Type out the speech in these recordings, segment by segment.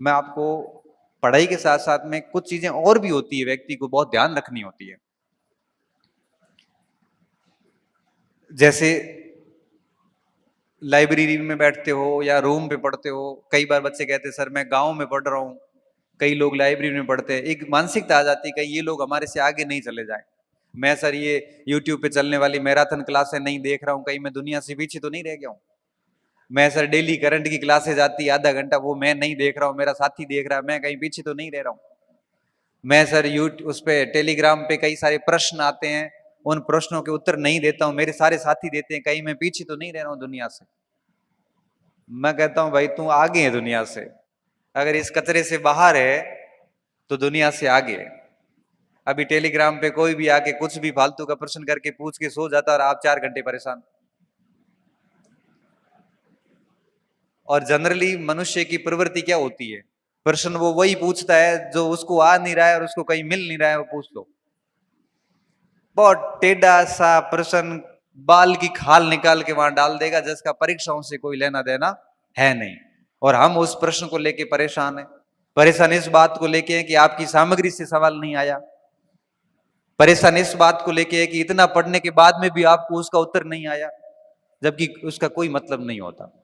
मैं आपको पढ़ाई के साथ साथ में कुछ चीजें और भी होती है, व्यक्ति को बहुत ध्यान रखनी होती है। जैसे लाइब्रेरी में बैठते हो या रूम पे पढ़ते हो, कई बार बच्चे कहते हैं सर मैं गांव में पढ़ रहा हूँ, कई लोग लाइब्रेरी में पढ़ते हैं, एक मानसिकता आ जाती है कहीं ये लोग हमारे से आगे नहीं चले जाए। मैं सर ये यूट्यूब पे चलने वाली मैराथन क्लासें नहीं देख रहा हूँ, कहीं मैं दुनिया से पीछे तो नहीं रह गया हूँ। मैं सर डेली करंट की क्लासेज आती है आधा घंटा, वो मैं नहीं देख रहा हूँ, मेरा साथी देख रहा है, मैं कहीं पीछे तो नहीं रह रहा हूँ। मैं सर यूट्यूब उस पे टेलीग्राम पे कई सारे प्रश्न आते हैं, उन प्रश्नों के उत्तर नहीं देता हूँ, मेरे सारे साथी देते हैं, कहीं मैं पीछे तो नहीं रह रहा हूँ दुनिया से। मैं कहता हूं भाई तू आगे है दुनिया से, अगर इस कचरे से बाहर है तो दुनिया से आगे है। अभी टेलीग्राम पे कोई भी आके कुछ भी फालतू का प्रश्न करके पूछ के सो जाता और आप 4 घंटे परेशान। और जनरली मनुष्य की प्रवृत्ति क्या होती है, प्रश्न वो वही पूछता है जो उसको आ नहीं रहा है और उसको कहीं मिल नहीं रहा है, वो पूछ लो। बहुत टेढ़ा सा प्रश्न, बाल की खाल निकाल के वहां डाल देगा, जिसका परीक्षाओं से कोई लेना देना है नहीं। और हम उस प्रश्न को लेके परेशान है। परेशान इस बात को लेके है कि आपकी सामग्री से सवाल नहीं आया, परेशान इस बात को लेके है कि इतना पढ़ने के बाद में भी आपको उसका उत्तर नहीं आया, जबकि उसका कोई मतलब नहीं होता।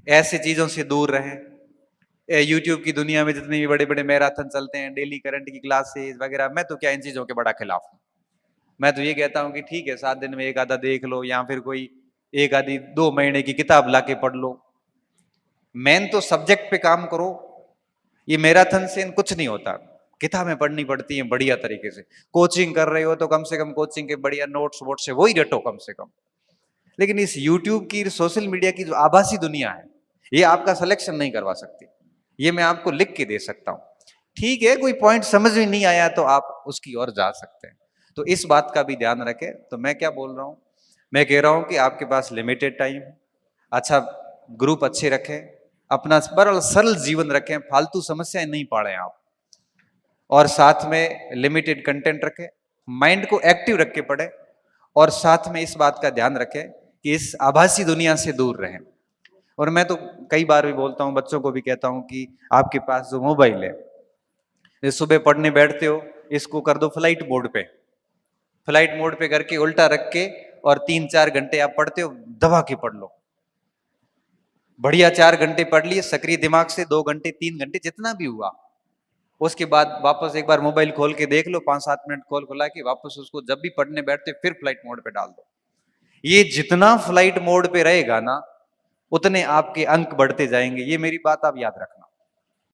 ऐसे चीजों से दूर रहें। यूट्यूब की दुनिया में जितने भी बड़े बड़े मैराथन चलते हैं, डेली करंट की क्लासेस वगैरह, मैं तो क्या इन चीजों के बड़ा खिलाफ हूं। मैं तो ये कहता हूं कि ठीक है 7 दिन में एक आधा देख लो, या फिर कोई एक आधी 2 महीने की किताब लाके पढ़ लो, मेन तो सब्जेक्ट पे काम करो। ये मैराथन से कुछ नहीं होता, किताबें पढ़नी पड़ती हैं बढ़िया तरीके से। कोचिंग कर रहे हो तो कम से कम कोचिंग के बढ़िया नोट्स वोट्स से वही रटो कम से कम। लेकिन इस यूट्यूब की, सोशल मीडिया की जो आभासी दुनिया है, ये आपका सिलेक्शन नहीं करवा सकती। ये मैं आपको लिख के दे सकता हूं। ठीक है कोई पॉइंट समझ में नहीं आया तो आप उसकी ओर जा सकते हैं। तो इस बात का भी ध्यान रखें। तो मैं क्या बोल रहा हूं, मैं कह रहा हूं कि आपके पास लिमिटेड टाइम, अच्छा ग्रुप अच्छे रखें, अपना सरल सरल जीवन रखें, फालतू समस्याएं नहीं पाड़ें आप, और साथ में लिमिटेड कंटेंट रखें, माइंड को एक्टिव रख के पढ़ें, और साथ में इस बात का ध्यान रखें कि इस आभासी दुनिया से दूर रहें। और मैं तो कई बार भी बोलता हूं, बच्चों को भी कहता हूं कि आपके पास जो मोबाइल है, सुबह पढ़ने बैठते हो, इसको कर दो फ्लाइट मोड पे, फ्लाइट मोड पे करके उल्टा रख के, और 3-4 घंटे आप पढ़ते हो, दबा के पढ़ लो, बढ़िया 4 घंटे पढ़ लिए सक्रिय दिमाग से, 2 घंटे 3 घंटे जितना भी हुआ, उसके बाद वापस एक बार मोबाइल खोल के देख लो, 5-7 मिनट खोल खुला के वापस उसको जब भी पढ़ने बैठते फिर फ्लाइट मोड पे डाल दो। ये जितना फ्लाइट मोड पे रहेगा ना, उतने आपके अंक बढ़ते जाएंगे, ये मेरी बात आप याद रखना।